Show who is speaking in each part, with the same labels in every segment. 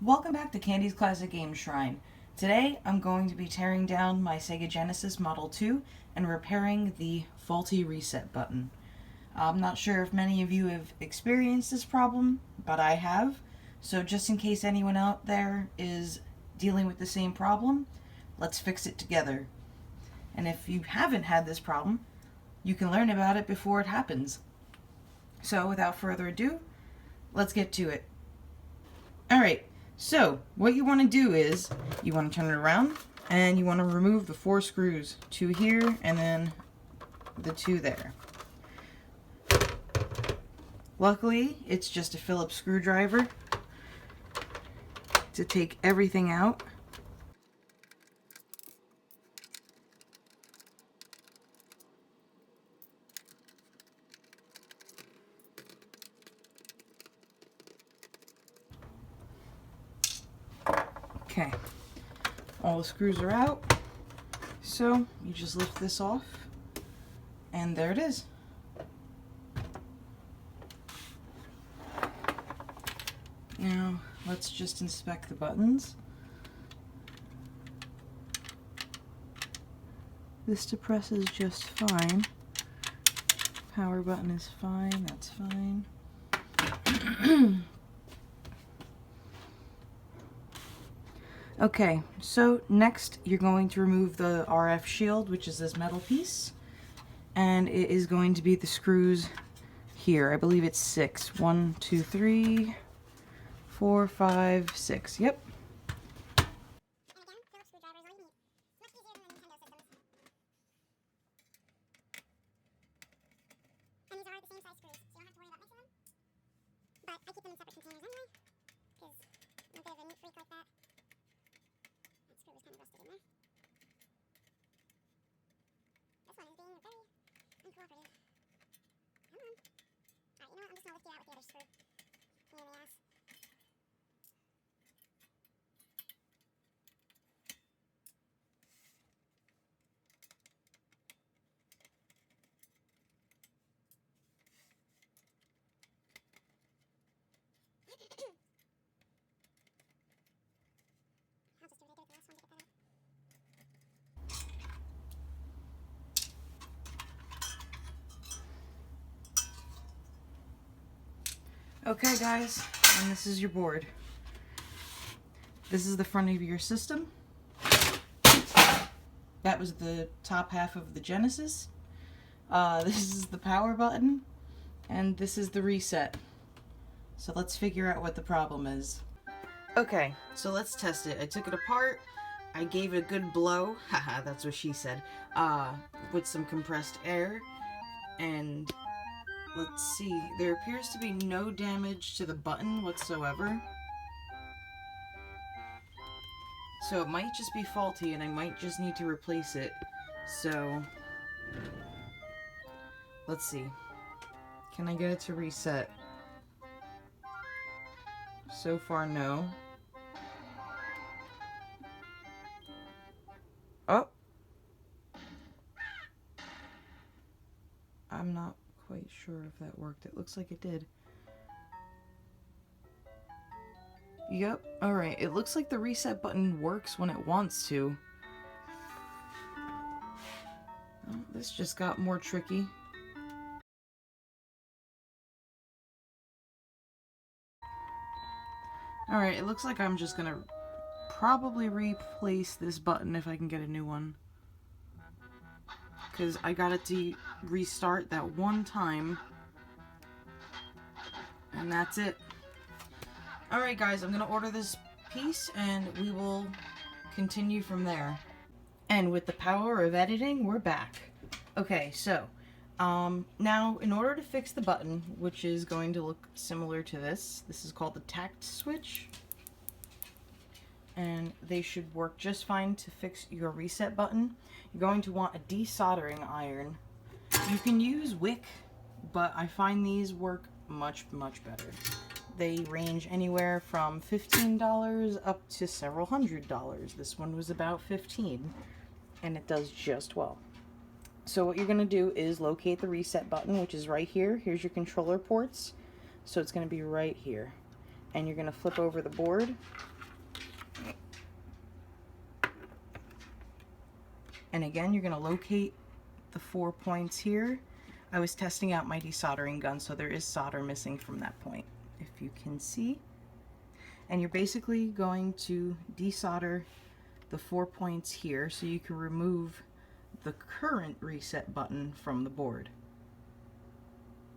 Speaker 1: Welcome back to Candy's Classic Game Shrine. Today I'm going to be tearing down my Sega Genesis Model 2 and repairing the faulty reset button. I'm not sure if many of you have experienced this problem, but I have. So just in case anyone out there is dealing with the same problem, let's fix it together. And if you haven't had this problem, you can learn about it before it happens. So without further ado, let's get to it. Alright, so what you want to do is you want to turn it around and you want to remove the 4 screws, 2 here and then the 2 there. Luckily, it's just a Phillips screwdriver to take everything out. Okay, all the screws are out, so you just lift this off, and there it is. Now, let's just inspect the buttons. This depresses just fine. Power button is fine, that's fine. Okay, so next you're going to remove the RF shield, which is this metal piece, and it is going to be the screws here. I believe it's 6. 1, 2, 3, 4, 5, 6. Yep. Okay guys, and this is your board. This is the front of your system. That was the top half of the Genesis. This is the power button, and this is the reset. So let's figure out what the problem is. Okay, so let's test it. I took it apart, I gave it a good blow, haha, that's what she said, with some compressed air, and let's see, there appears to be no damage to the button whatsoever. So it might just be faulty and I might just need to replace it. So, let's see. Can I get it to reset? So far, no. Oh! I'm not quite sure if that worked. It looks like it did. Yep, alright. It looks like the reset button works when it wants to. Oh, this just got more tricky. Alright, it looks like I'm just gonna probably replace this button if I can get a new one. Because I got it to restart that one time. And that's it. Alright guys, I'm going to order this piece and we will continue from there. And with the power of editing, we're back. Okay, so, now in order to fix the button, which is going to look similar to this is called the tact switch. And they should work just fine to fix your reset button. You're going to want a desoldering iron. You can use wick, but I find these work much, much better. They range anywhere from $15 up to several $100s. This one was about $15, and it does just well. So what you're going to do is locate the reset button, which is right here. Here's your controller ports. So it's going to be right here. And you're going to flip over the board And again, you're going to locate the 4 points here. I was testing out my desoldering gun, so there is solder missing from that point, if you can see. And you're basically going to desolder the 4 points here so you can remove the current reset button from the board.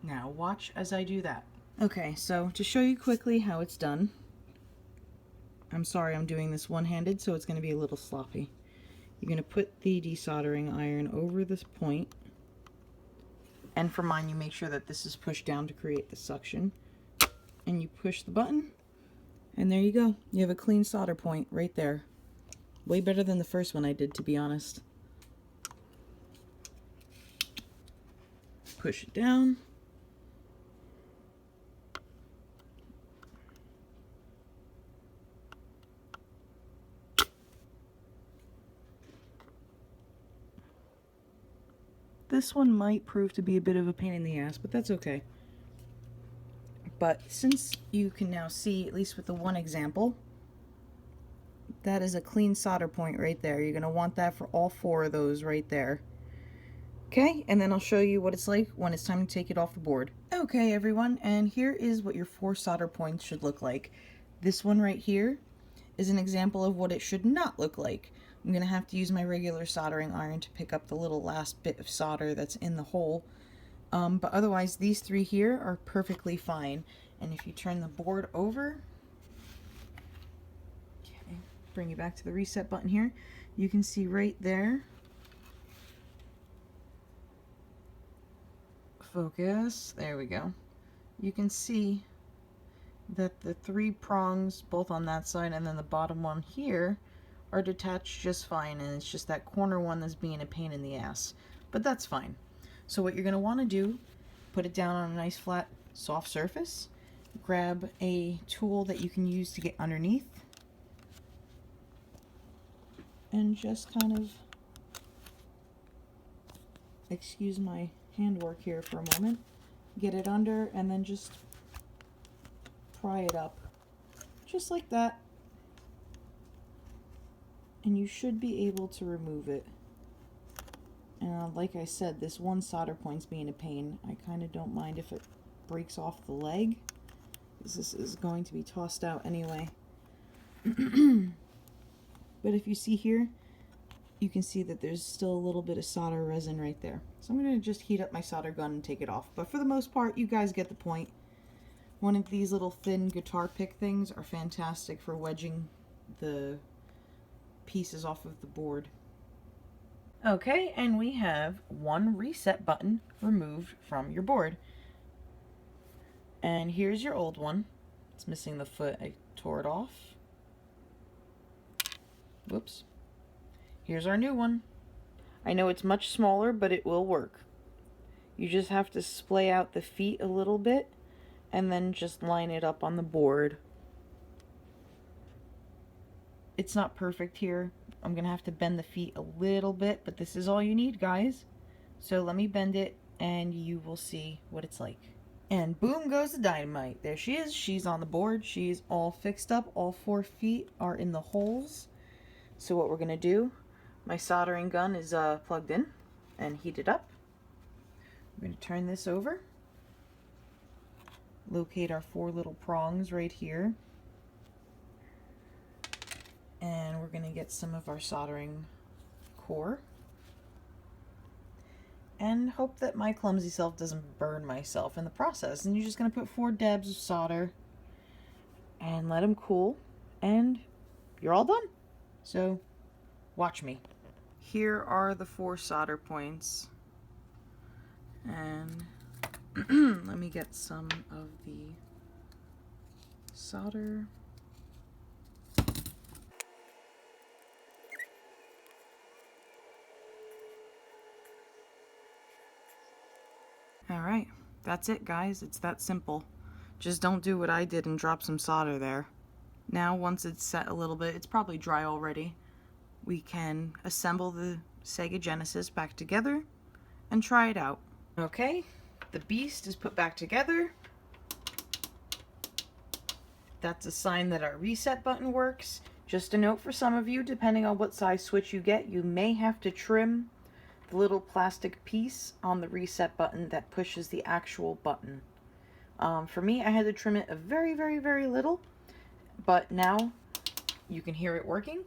Speaker 1: Now watch as I do that. Okay, so to show you quickly how it's done, I'm sorry I'm doing this one-handed, so it's going to be a little sloppy. You're going to put the desoldering iron over this point, and for mine you make sure that this is pushed down to create the suction, and you push the button, and there you go. You have a clean solder point right there. Way better than the first one I did, to be honest. Push it down. This one might prove to be a bit of a pain in the ass, but that's okay. But since you can now see, at least with the one example, that is a clean solder point right there. You're going to want that for all 4 of those right there. Okay, and then I'll show you what it's like when it's time to take it off the board. Okay, everyone, and here is what your 4 solder points should look like. This one right here is an example of what it should not look like. I'm going to have to use my regular soldering iron to pick up the little last bit of solder that's in the hole. But otherwise, these 3 here are perfectly fine. And if you turn the board over, okay, bring you back to the reset button here, you can see right there, focus, there we go. You can see that the 3 prongs, both on that side and then the bottom one here, are detached just fine, and it's just that corner one that's being a pain in the ass. But that's fine. So what you're going to want to do, put it down on a nice flat soft surface, grab a tool that you can use to get underneath, and just kind of, excuse my handwork here for a moment, get it under and then just pry it up, just like that. And you should be able to remove it. And like I said, this one solder point's being a pain. I kind of don't mind if it breaks off the leg, because this is going to be tossed out anyway. But if you see here, you can see that there's still a little bit of solder resin right there. So I'm going to just heat up my solder gun and take it off. But for the most part, you guys get the point. One of these little thin guitar pick things are fantastic for wedging the pieces off of the board. Okay, and we have 1 reset button removed from your board. And here's your old one. It's missing the foot. I tore it off. Whoops. Here's our new one. I know it's much smaller, but it will work. You just have to splay out the feet a little bit and then just line it up on the board. It's not perfect here. I'm gonna have to bend the feet a little bit, but this is all you need, guys. So let me bend it and you will see what it's like. And boom goes the dynamite. There she is. She's on the board. She's all fixed up. All 4 feet are in the holes. So what we're gonna do, my soldering gun is plugged in and heated up. I'm gonna turn this over. Locate our 4 little prongs right here. And we're going to get some of our soldering core. And hope that my clumsy self doesn't burn myself in the process. And you're just going to put 4 dabs of solder and let them cool. And you're all done. So watch me. Here are the 4 solder points. And let me get some of the solder. Alright, that's it, guys. It's that simple. Just don't do what I did and drop some solder there. Now, once it's set a little bit, it's probably dry already, we can assemble the Sega Genesis back together and try it out. Okay, the beast is put back together. That's a sign that our reset button works. Just a note for some of you, depending on what size switch you get, you may have to trim the little plastic piece on the reset button that pushes the actual button. For me, I had to trim it a very, very, very little, but now you can hear it working.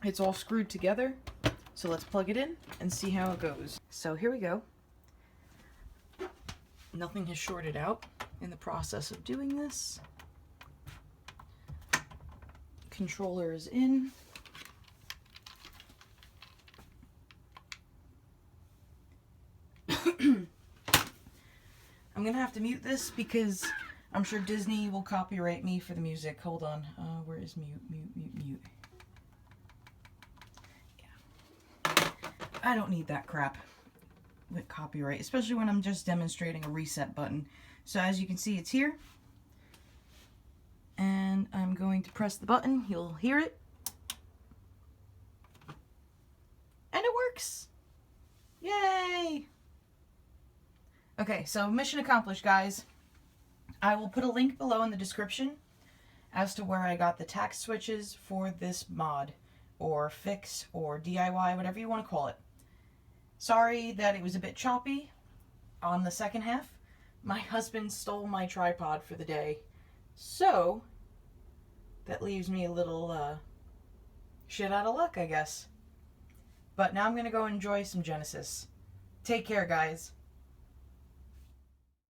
Speaker 1: It's all screwed together, so let's plug it in and see how it goes. So here we go. Nothing has shorted out in the process of doing this. Controller is in. I'm gonna have to mute this because I'm sure Disney will copyright me for the music. Hold on. Where is mute? Mute. Yeah. I don't need that crap with copyright, especially when I'm just demonstrating a reset button. So as you can see, it's here. And I'm going to press the button. You'll hear it. And it works. Yay! Okay, so mission accomplished, guys. I will put a link below in the description as to where I got the tact switches for this mod, or fix, or DIY, whatever you want to call it. Sorry that it was a bit choppy on the second half. My husband stole my tripod for the day, so that leaves me a little shit out of luck, I guess. But now I'm going to go enjoy some Genesis. Take care, guys.